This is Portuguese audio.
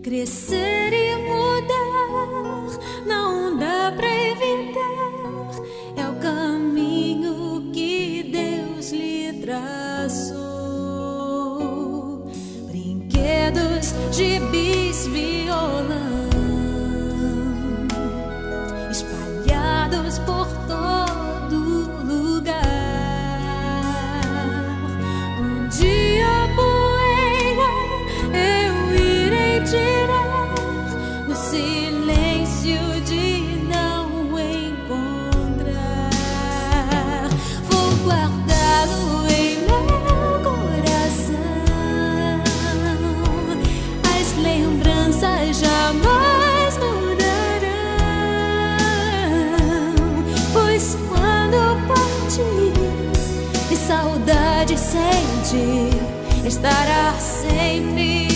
Crescer e mudar não dá pra evitar, é o caminho que Deus lhe traçou. Brinquedos, gibis, violão espalhados por todo lugar. Um dia a poeira eu irei tirar no silêncio de não encontrar. Vou guardá-lo em meu coração. As lembranças jamais mudarão, pois quando partir e saudade sentir, estará sempre